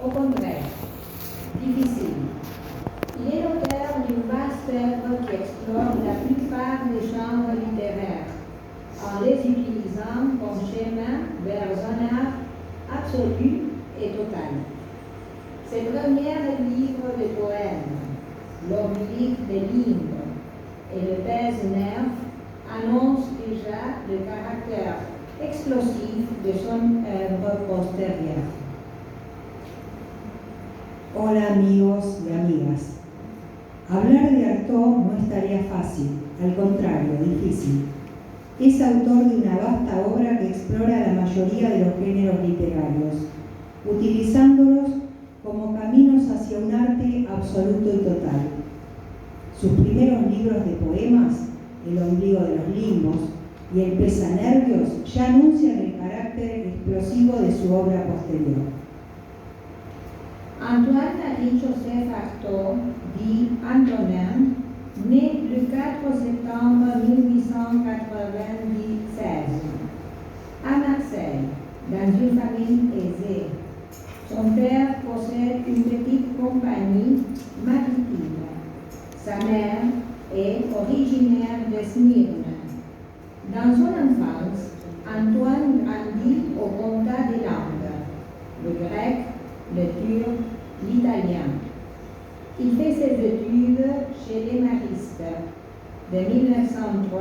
Au contraire, difficile. Il est l'auteur d'une vaste œuvre qui explore la plupart des genres littéraires, en les utilisant comme chemin vers un art absolu et total. Ses premiers livres de poèmes, L'oblique des lignes et Le pèse-nerf, annoncent déjà le caractère explosif de son œuvre postérieure. Hola amigos y amigas. Hablar de Artaud no es tarea fácil, al contrario, difícil. Es autor de una vasta obra que explora la mayoría de los géneros literarios, utilizándolos como caminos hacia un arte absoluto y total. Sus primeros libros de poemas, El ombligo de los limbos y El pesanervios, ya anuncian el carácter explosivo de su obra posterior. Antoine-Marie Joseph Artaud, dit Antonin, né le 4 septembre 1896 à Marseille, dans une famille aisée. Son père possède une petite compagnie maritime. Sa mère est originaire de Smyrne. Dans son enfance, Antoine grandit au contact des langues, le grec, le turc, l'italien. Il fait ses études chez les maristes de 1903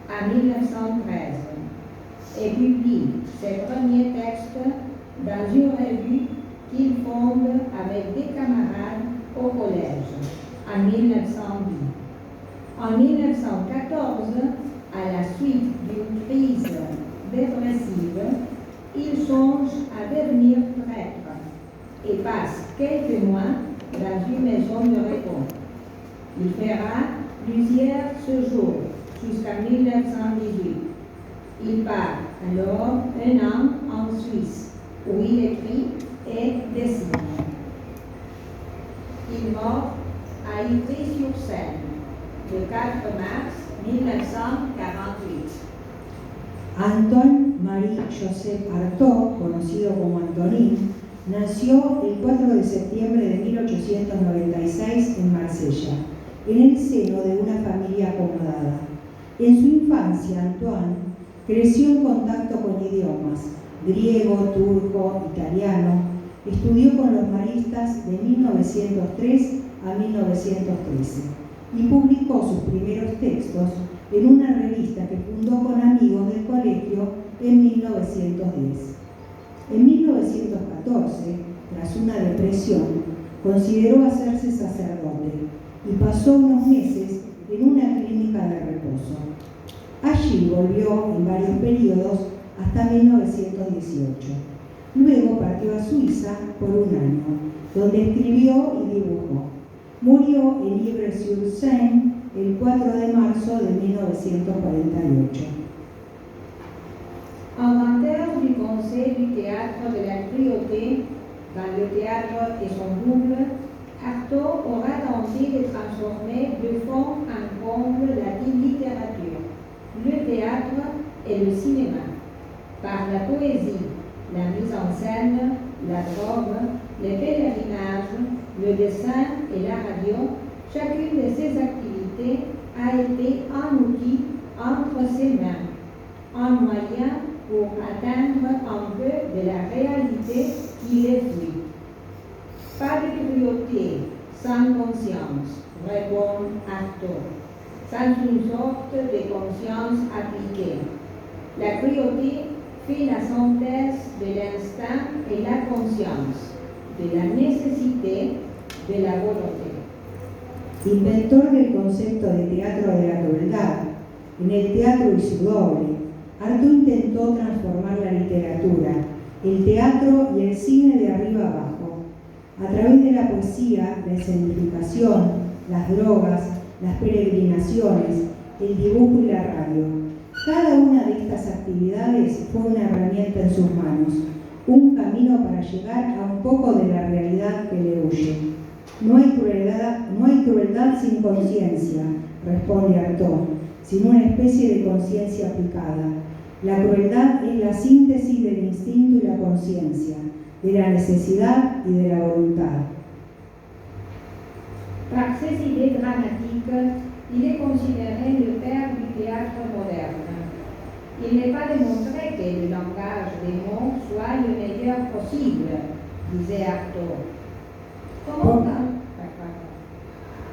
à 1913 et publie ses premiers textes dans une revue qu'il fonde avec des camarades au collège en 1910. En 1914, à la suite d'une crise dépressive, il songe à devenir prêtre et passe quelques mois dans une maison de repos. Il fera plusieurs séjours jusqu'en 1918. Il part alors un an en Suisse, où il écrit et dessine. Il meurt à Ivry-sur-Seine le 4 mars 1948. Antoine-Marie Joseph Artaud, conocido como Antonin, nació el 4 de septiembre de 1896 en Marsella, en el seno de una familia acomodada. En su infancia, Antoine creció en contacto con idiomas, griego, turco, italiano. Estudió con los maristas de 1903 a 1913 y publicó sus primeros textos en una revista que fundó con amigos del colegio en 1910. En 1914, tras una depresión, consideró hacerse sacerdote y pasó unos meses en una clínica de reposo. Allí volvió en varios periodos hasta 1918. Luego partió a Suiza por un año, donde escribió y dibujó. Murió en Ivry-sur-Seine el 4 de marzo de 1948. Inventeur du Conseil du théâtre de la Cruauté dans le théâtre et son double, Artaud aura tenté de transformer de fond en comble la littérature, le théâtre et le cinéma, par la poésie, la mise en scène, la drogue, les pèlerinages, le dessin et la radio. Chacune de ces activités a été un outil entre ses mains, un moyen pour atteindre un peu de la réalité qui les fuit. Pas de cruauté, sans conscience, répond Artaud, sans une sorte de conscience appliquée. La cruauté fait la synthèse de l'instinct et la conscience, de la nécessité, de la volonté. Inventor del concepto de teatro de la crueldad, en el teatro y su doble, Artaud intentó transformar la literatura, el teatro y el cine de arriba abajo, a través de la poesía, la escenificación, las drogas, las peregrinaciones, el dibujo y la radio. Cada una de estas actividades fue una herramienta en sus manos, un camino para llegar a un poco de la realidad que le huye. No hay crueldad sin conciencia, responde Artaud, sino una especie de conciencia aplicada. La crueldad es la síntesis del instinto y la conciencia, de la necesidad y de la voluntad. Par ses idées dramatiques, il est considéré le père du théâtre moderne. Il n'est pas démontré que le langage des mots soit le meilleur possible, disait Artaud.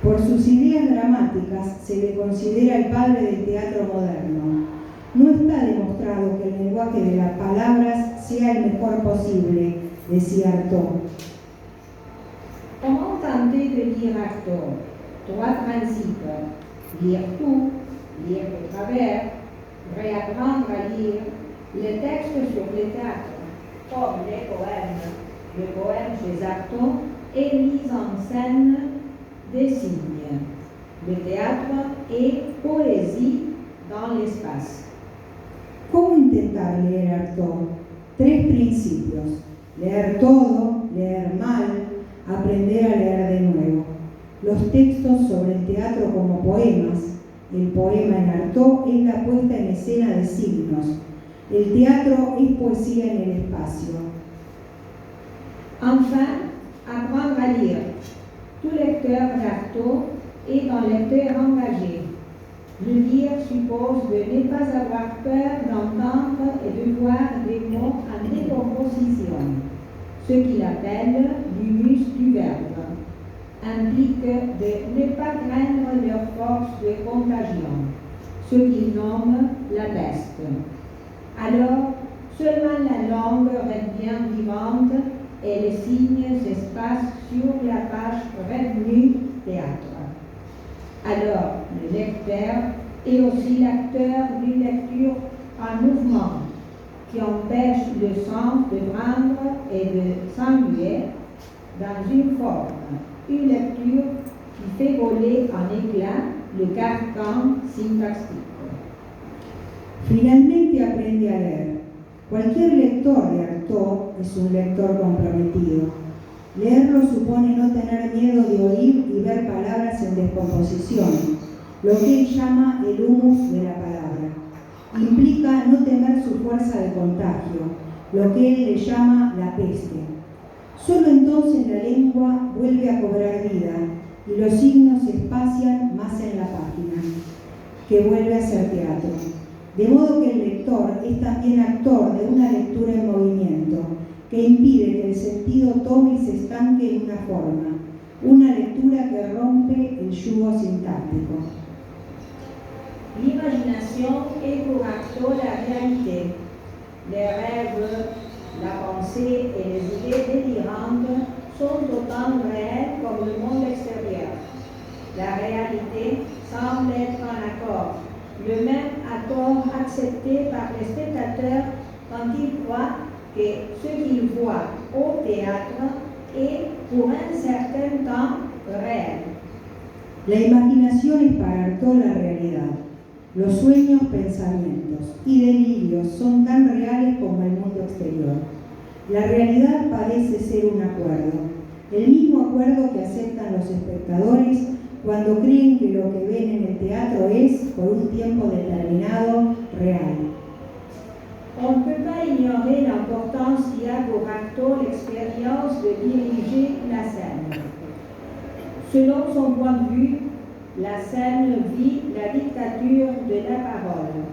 Por sus ideas dramáticas se le considera el padre del teatro moderno. No está demostrado que el lenguaje de las palabras sea el mejor posible, decía Artaud. Comment tenter de lire Artaud? Trois principes. Lire tout, lire de travers, réapprendre à lire les textes sur le théâtre, comme les poèmes, le poème chez Artaud et mise en scène des signes. Le théâtre et poésie dans l'espace. ¿Cómo intentar leer Artaud? 3 principios: leer todo, leer mal, aprender a leer de nuevo. Los textos sobre el teatro como poemas. El poema en Artaud es la puesta en escena de signos. El teatro es poesía en el espacio. Enfin, apprendre à lire. Tout lecteur d'Artaud est un lecteur engagé. Le lire suppose de ne pas avoir peur d'entendre et de voir des mots en décomposition, ce qu'il appelle l'humus du verbe, implique de ne pas craindre leur force de contagion, ce qu'il nomme la peste. Alors, seulement la langue devient vivante et les signes s'espacent sur la page revenue théâtre. Alors, le lecteur est aussi l'acteur d'une lecture en mouvement qui empêche le sens de prendre et de s'ennuyer dans une forme, une lecture qui fait voler en éclats le carcan syntaxique. Finalmente aprende a leer. Cualquier lector de Artaud es un lector comprometido. Leerlo supone no tener miedo de oír y ver palabras en descomposición, lo que él llama el humus de la palabra. Implica no temer su fuerza de contagio, lo que él le llama la peste. Solo entonces la lengua vuelve a cobrar vida y los signos se espacian más en la página, que vuelve a ser teatro. De modo que el lector es también actor de una lectura en movimiento, que impide que el sentido tome y se estanque en una forma, una lectura que rompe el yugo sintáctico. L'imagination est pour Artaud la réalité. Les rêves, la pensée et les idées délirantes sont autant réelles comme le monde extérieur. La réalité semble être en accord, le même accord accepté par les spectateurs quand ils croient que ce qu'ils voient au théâtre est pour un certain temps réel. La imaginación es para Artaud la realidad. Los sueños, pensamientos y delirios son tan reales como el mundo exterior. La realidad parece ser un acuerdo, el mismo acuerdo que aceptan los espectadores cuando creen que lo que ven en el teatro es, por un tiempo determinado, real. On ne peut pas ignorer l'importance qu'il y a pour Artaud l'expérience de diriger la scène. Selon son point de vue, la scène vit la dictature de la parole.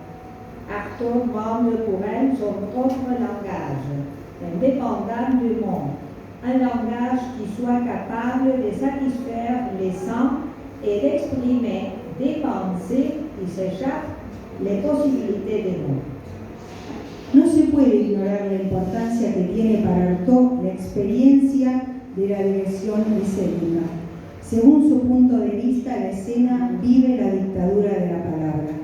Artaud demande pour elle son propre langage, indépendant du monde, un langage qui soit capable de satisfaire les sens et d'exprimer des pensées qui s'échappent les possibilités des mots. No se puede ignorar la importancia que tiene para Artaud la experiencia de la dirección escénica. Según su punto de vista, la escena vive la dictadura de la palabra.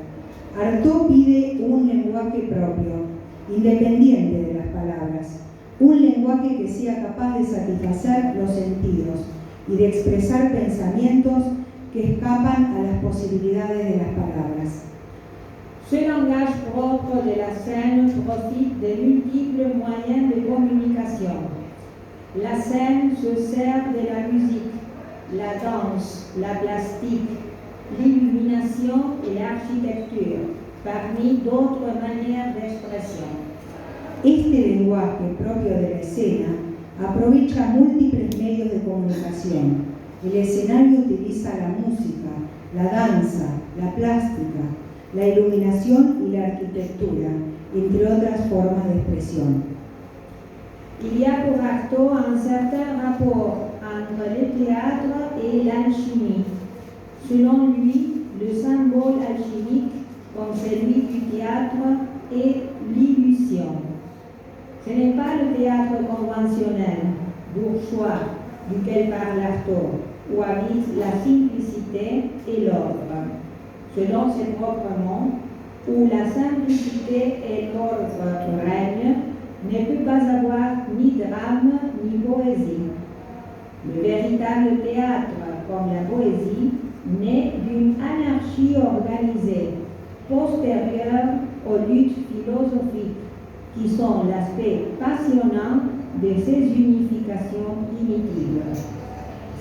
Artaud pide un lenguaje propio, independiente de las palabras, un lenguaje que sea capaz de satisfacer los sentidos y de expresar pensamientos que escapan a las posibilidades de las palabras. Ce langage propre de la scène profite de multiples moyens de communication. La scène se sert de la musique, la danse, la plastique, l'illumination et l'architecture, parmi d'autres manières d'expression. Este lenguaje propio de la escena aprovecha múltiples medios de comunicación. El escenario utiliza la música, la danza, la plástica, la iluminación y la arquitectura, entre otras formas de expresión. Il y a pour Artaud un certain rapport entre le théâtre et l'alchimie. Selon lui, le symbole alchimique, comme celui du théâtre, est l'illusion. Ce n'est pas le théâtre conventionnel, bourgeois, duquel parle Artaud, où habite la simplicité et l'ordre. Selon ses propres mots, où la simplicité et l'ordre règnent, ne peut pas avoir ni drame ni poésie. Le véritable théâtre, comme la poésie, naît d'une anarchie organisée, postérieure aux luttes philosophiques, qui sont l'aspect passionnant de ces unifications primitives.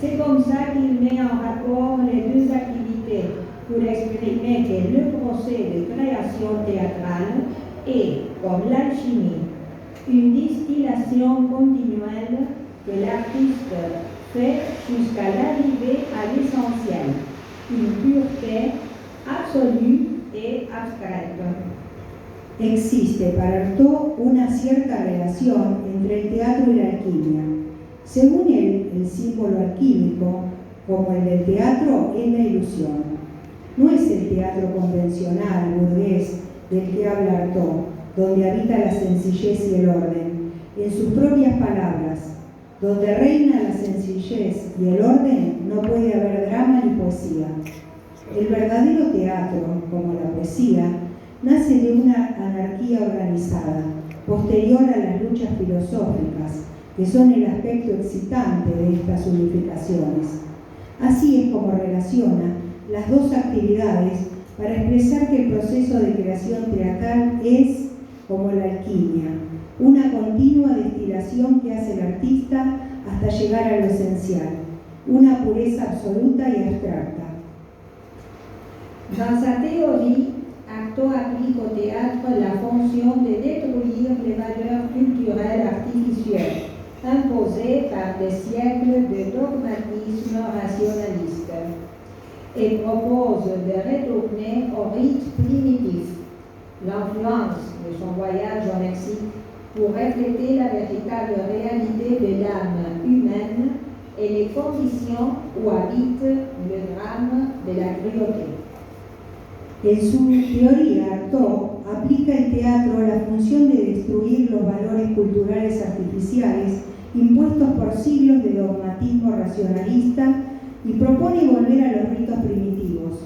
C'est comme ça qu'il met en rapport les deux activités pour exprimer que le procès de création théâtrale est, comme l'alchimie, une distillation continuelle que l'artiste fait jusqu'à l'arrivée à l'essentiel, une pureté absolue et abstraite. Existe para Artaud una cierta relación entre el teatro y la alquimia. Según él, el símbolo alquímico, como el del teatro, es la ilusión. No es el teatro convencional, burgués, del que habla Artaud, donde habita la sencillez y el orden. En sus propias palabras, donde reina la sencillez y el orden, no puede haber drama ni poesía. El verdadero teatro, como la poesía, nace de una anarquía organizada, posterior a las luchas filosóficas, que son el aspecto excitante de estas unificaciones. Así es como relaciona las dos actividades para expresar que el proceso de creación teatral es, como la alquimia, una continua destilación que hace el artista hasta llegar a lo esencial, una pureza absoluta y abstracta. Dans sa théorie, Artaud applique au théâtre la fonction de détruire les valeurs culturelles artificielles imposées par des siècles de dogmatisme rationaliste et propose de retourner au rite primitif. L'influence de son voyage au Mexique pour refléter la véritable réalité de l'âme humaine et les conditions où habite le drame de la cruauté. En su teoría, Artaud aplica el teatro a la función de destruir los valores culturales artificiales impuestos por siglos de dogmatismo racionalista y propone volver a los ritos primitivos,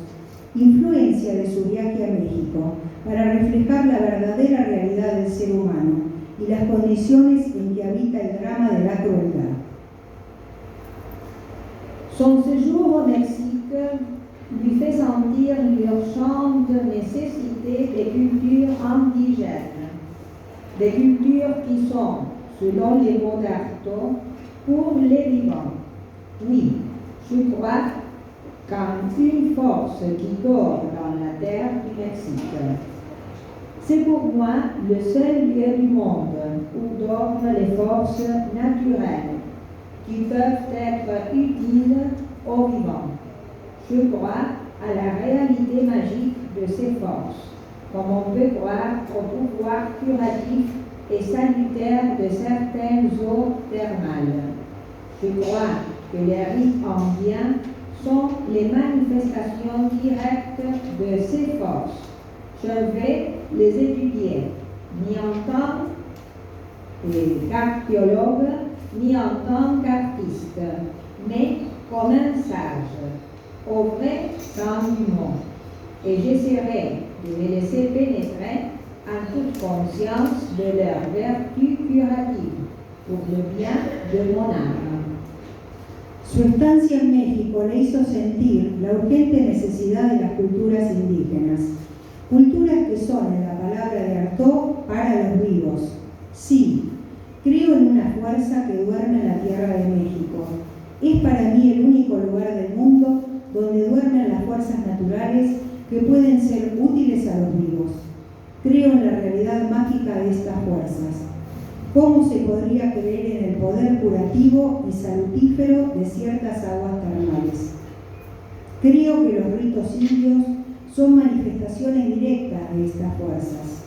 influencia de su viaje a México, para reflejar la verdadera realidad del ser humano y las condiciones en que habita el drama de la crueldad. Son séjour au Mexique lui fait sentir l'urgente nécessité des cultures indigènes, des cultures qui sont, selon les mots d'Artaud, pour les vivants. Oui, je crois qu'une force qui dort dans la terre du Mexique. C'est pour moi le seul lieu du monde où dorment les forces naturelles qui peuvent être utiles aux vivants. Je crois à la réalité magique de ces forces, comme on peut croire au pouvoir curatif et salutaire de certaines eaux thermales. Je crois que les rites indiens sont les manifestations directes de ces forces. Je vais les étudier, ni en tant qu'archéologue, ni en tant qu'artiste, mais comme un sage, au vrai sens du mot, et j'essaierai de me laisser pénétrer en toute conscience de leur vertu curative, pour le bien de mon âme. Su estancia en México le hizo sentir la urgente necesidad de las culturas indígenas, culturas que son, en la palabra de Artaud, para los vivos. Sí, creo en una fuerza que duerme en la tierra de México. Es para mí el único lugar del mundo donde duermen las fuerzas naturales que pueden ser útiles a los vivos. Creo en la realidad mágica de estas fuerzas. ¿Cómo se podría creer en el poder curativo y salutífero de ciertas aguas termales? Creo que los ritos indios son manifestaciones directas de estas fuerzas.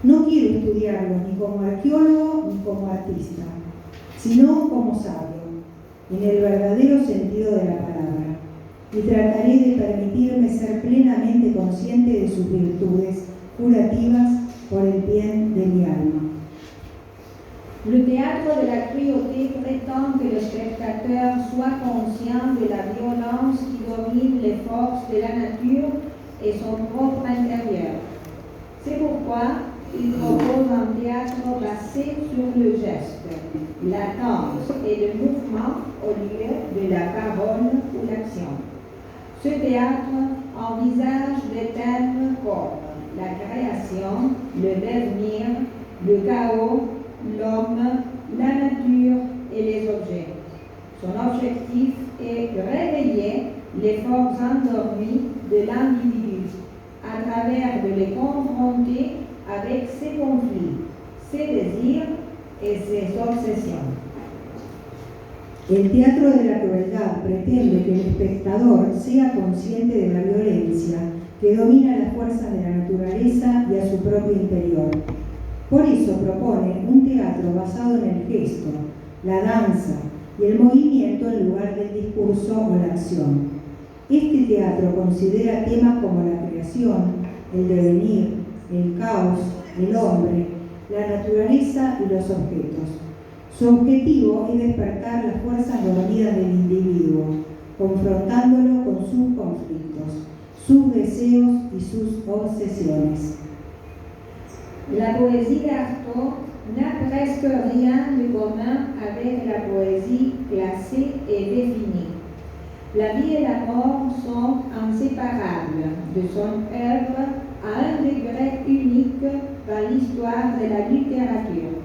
No quiero estudiarlos ni como arqueólogo ni como artista, sino como sabio, en el verdadero sentido de la palabra, y trataré de permitirme ser plenamente consciente de sus virtudes curativas por el bien de mi alma. Le théâtre de la cruauté prétend que le spectateur soit conscient de la violence qui domine les forces de la nature et son propre intérieur. C'est pourquoi il propose un théâtre basé sur le geste, la danse et le mouvement au lieu de la parole ou l'action. Ce théâtre envisage des thèmes comme la création, le devenir, le chaos, l'homme, la nature et les objets. Son objectif est de réveiller les forces endormies de l'individu à travers de les confronter avec ses conflits, ses désirs et ses obsesiones. El teatro de la crueldad pretende que el espectador sea consciente de la violencia que domina las fuerzas de la naturaleza y a su propio interior. Por eso propone un teatro basado en el gesto, la danza y el movimiento en lugar del discurso o la acción. Este teatro considera temas como la creación, el devenir, el caos, el hombre, la naturaleza y los objetos. Su objetivo es despertar las fuerzas dormidas del individuo, confrontándolo con sus conflictos, sus deseos y sus obsesiones. La poésie d'Artaud n'a presque rien de commun avec la poésie classée et définie. La vie et la mort sont inséparables de son œuvre à un degré unique dans l'histoire de la littérature.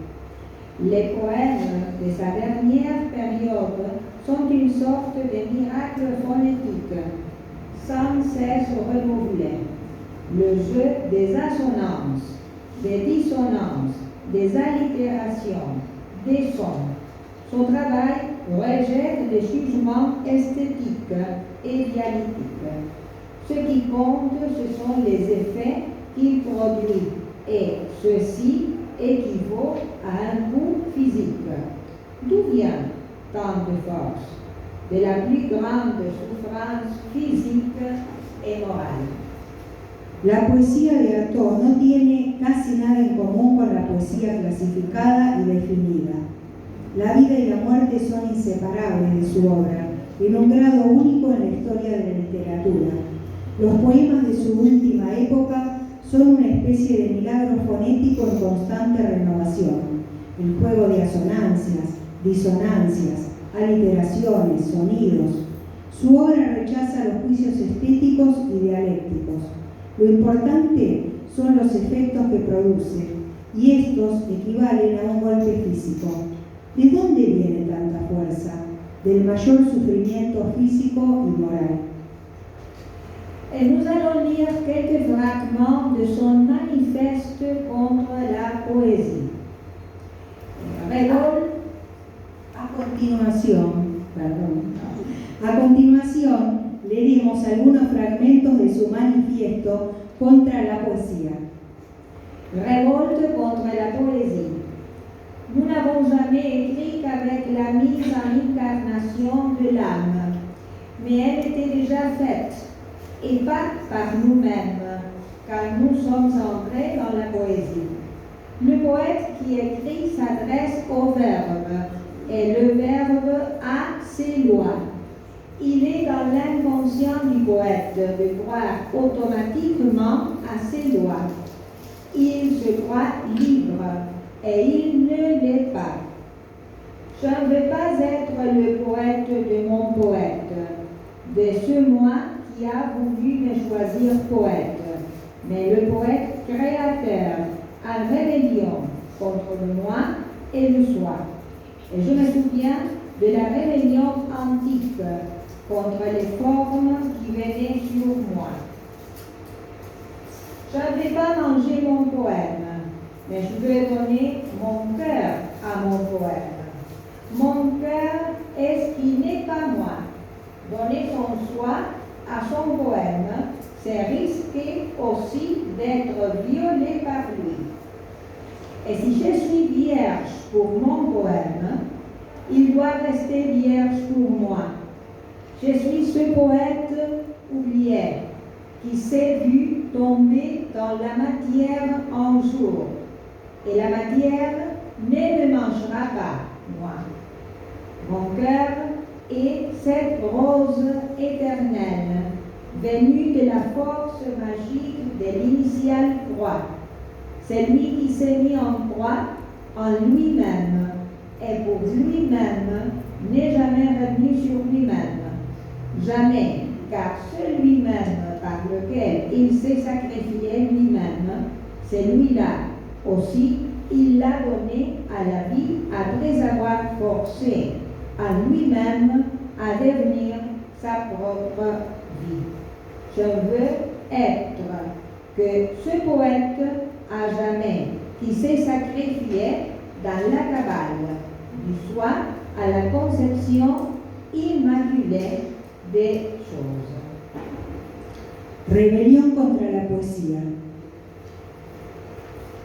Les poèmes de sa dernière période sont une sorte de miracle phonétique, sans cesse renouvelé. Le jeu des assonances, des dissonances, des allitérations, des sons. Son travail rejette les jugements esthétiques et dialectiques. Ce qui compte, ce sont les effets qu'il produit, et ceci équivaut à un coup physique. D'où vient tant de force? De la plus grande souffrance physique et morale. La poesía de Artaud no tiene casi nada en común con la poesía clasificada y definida. La vida y la muerte son inseparables de su obra, en un grado único en la historia de la literatura. Los poemas de su última época son una especie de milagro fonético en constante renovación. El juego de asonancias, disonancias, aliteraciones, sonidos. Su obra rechaza los juicios estéticos y dialécticos. Lo importante son los efectos que produce, y estos equivalen a un golpe físico. ¿De dónde viene tanta fuerza? Del mayor sufrimiento físico y moral. Et nous allons lire quelques fragments de son manifeste contre la poésie. A continuación, leeremos algunos fragmentos de su manifiesto contra la poesía. Révolte contre la poésie. Nous n'avons jamais écrit qu'avec la mise en incarnation de l'âme, mais elle était déjà faite, et pas par nous-mêmes, car nous sommes entrés dans la poésie. Le poète qui écrit s'adresse au verbe, et le verbe a ses lois. Il est dans l'inconscient du poète de croire automatiquement à ses lois. Il se croit libre, et il ne l'est pas. Je ne veux pas être le poète de mon poète, de ce moi qui a voulu me choisir poète, mais le poète créateur en rébellion contre le moi et le soi. Et je me souviens de la rébellion antique contre les formes qui venaient sur moi. Je ne vais pas manger mon poème, mais je veux donner mon cœur à mon poème. Mon cœur est ce qui n'est pas moi. Donner son soi à son poème, c'est risquer aussi d'être violé par lui. Et si je suis vierge pour mon poème, il doit rester vierge pour moi. Je suis ce poète oublié qui s'est vu tomber dans la matière un jour. Et la matière ne me mangera pas, moi. Mon cœur est cette rose éternelle, venue de la force magique de l'initiale croix. Celui qui s'est mis en croix en lui-même et pour lui-même n'est jamais revenu sur lui-même. Jamais, car celui-même par lequel il s'est sacrifié lui-même, celui-là aussi, il l'a donné à la vie après avoir forcé à lui-même à devenir sa propre vie. Je veux être que ce poète à jamais qui s'est sacrifié dans la cabale du soi à la conception immaculée des choses. Rebelión contra la poesía.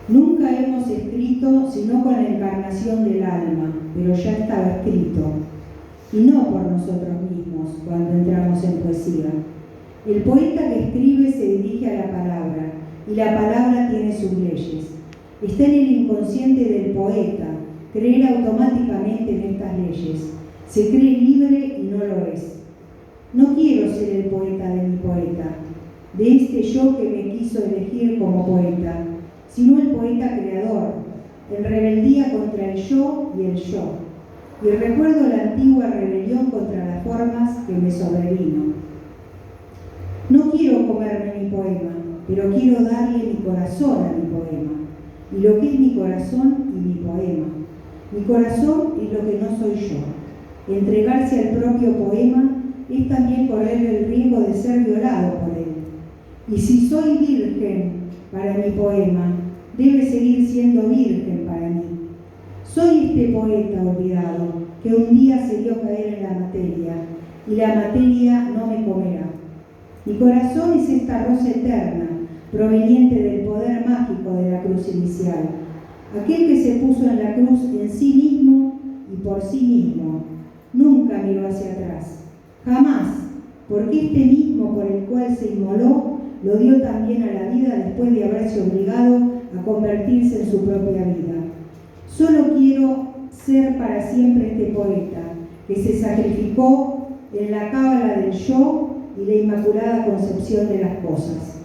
Nunca hemos escrito sino con la encarnación del alma, pero ya estaba escrito, y no por nosotros mismos cuando entramos en poesía. El poeta que escribe se dirige a la palabra, y la palabra tiene sus leyes. Está en el inconsciente del poeta creer automáticamente en estas leyes. Se cree libre y no lo es. No quiero ser el poeta de mi poeta, de este yo que me quiso elegir como poeta, sino el poeta creador, en rebeldía contra el yo y el yo. Y recuerdo la antigua rebelión contra las formas que me sobrevino. No quiero comerme mi poema, pero quiero darle mi corazón a mi poema, y lo que es mi corazón y mi poema. Mi corazón es lo que no soy yo. Entregarse al propio poema es también correr el riesgo de ser violado por él. Y si soy virgen para mi poema, debe seguir siendo virgen para mí. Soy este poeta olvidado que un día se vio caer en la materia, y la materia no me comerá. Mi corazón es esta rosa eterna, proveniente del poder mágico de la cruz inicial, aquel que se puso en la cruz en sí mismo y por sí mismo. Nunca miró hacia atrás, jamás, porque este mismo por el cual se inmoló lo dio también a la vida después de haberse obligado a convertirse en su propia vida. Solo quiero ser para siempre este poeta que se sacrificó en la cábala del yo y la inmaculada concepción de las cosas.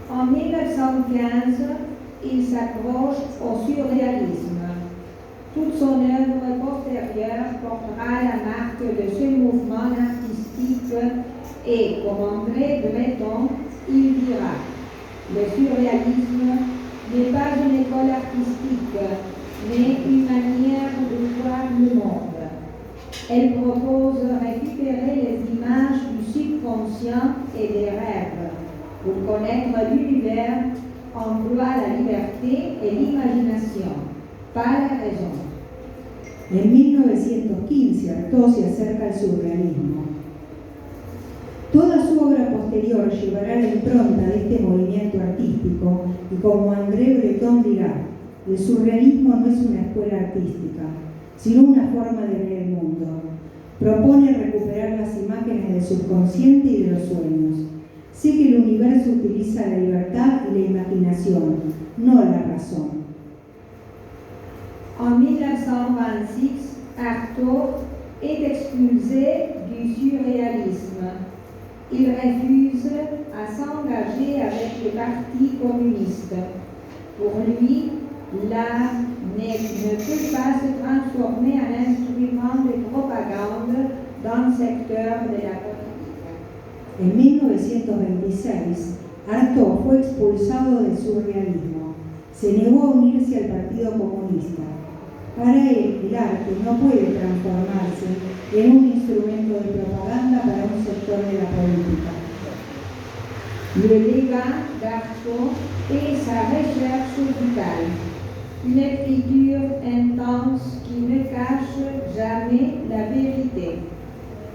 En 1915, il s'accroche au surréalisme. Toute son œuvre postérieure portera la marque de ce mouvement artistique et, comme André Breton, il dira: le surréalisme n'est pas une école artistique, mais une manière de voir le monde. Elle propose de récupérer les images du subconscient et des rêves. Pour connaître l'univers, emploie la liberté et l'imagination, pas la raison. En 1915 Artaud se acerca al surrealismo. Toda su obra posterior llevará la impronta de este movimiento artístico y, como André Breton dirá, el surrealismo no es una escuela artística, sino una forma de ver el mundo. Propone recuperar las imágenes del subconsciente y de los sueños. Sé que el universo utiliza la libertad y la imaginación, no la razón. En 1926, Artaud est expulsé du surréalisme. Il refuse à s'engager avec le Parti communiste. Pour lui, l'art ne peut pas se transformer en instrument de propagande dans le secteur de la politique. En 1926, Artaud fue expulsado del surrealismo. Se negó a unirse al Partido Comunista. Para él, el arte no puede transformarse en un instrumento de propaganda para un sector de la política. Le légat d'Artaud est sa recherche vitale. une écriture intense qui ne cache jamais la vérité.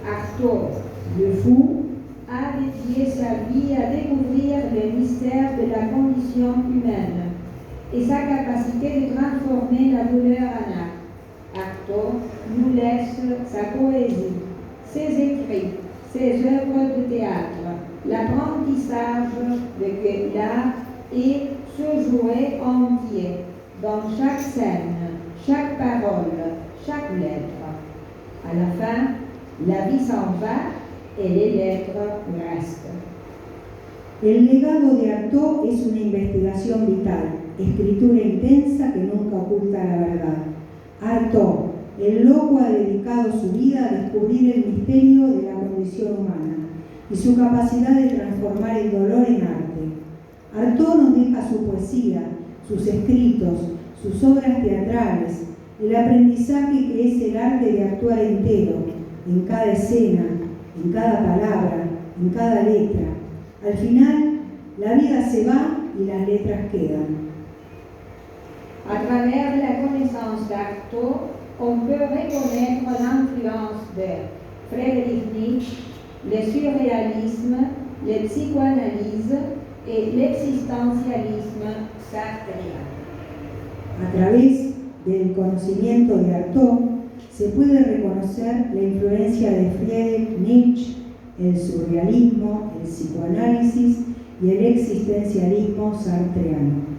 Artaud, le fou, a dédié sa vie à découvrir les mystères de la condition humaine et sa capacité de transformer la douleur en art. Artaud nous laisse sa poésie, ses écrits, ses œuvres de théâtre, l'apprentissage de que l'art est se jouer entier, dans chaque scène, chaque parole, chaque lettre. À la fin, la vie s'en va et les lettres restent. El legado de Artaud es una investigación vital, escritura intensa que nunca oculta la verdad. Artaud, el loco, ha dedicado su vida a descubrir el misterio de la condición humana y su capacidad de transformar el dolor en arte. Artaud nos deja su poesía, sus escritos, sus obras teatrales, el aprendizaje que es el arte de actuar entero, en cada escena, en cada palabra, en cada letra. Al final, la vida se va y las letras quedan. À travers la connaissance d'Artaud, on peut reconnaître l'influence de Friedrich Nietzsche, le surréalisme, le psychanalyse et l'existentialisme sartrien. A través del conocimiento de Artaud se puede reconocer la influencia de Friedrich Nietzsche, el surrealismo, el psicoanálisis y el existencialismo sartreano.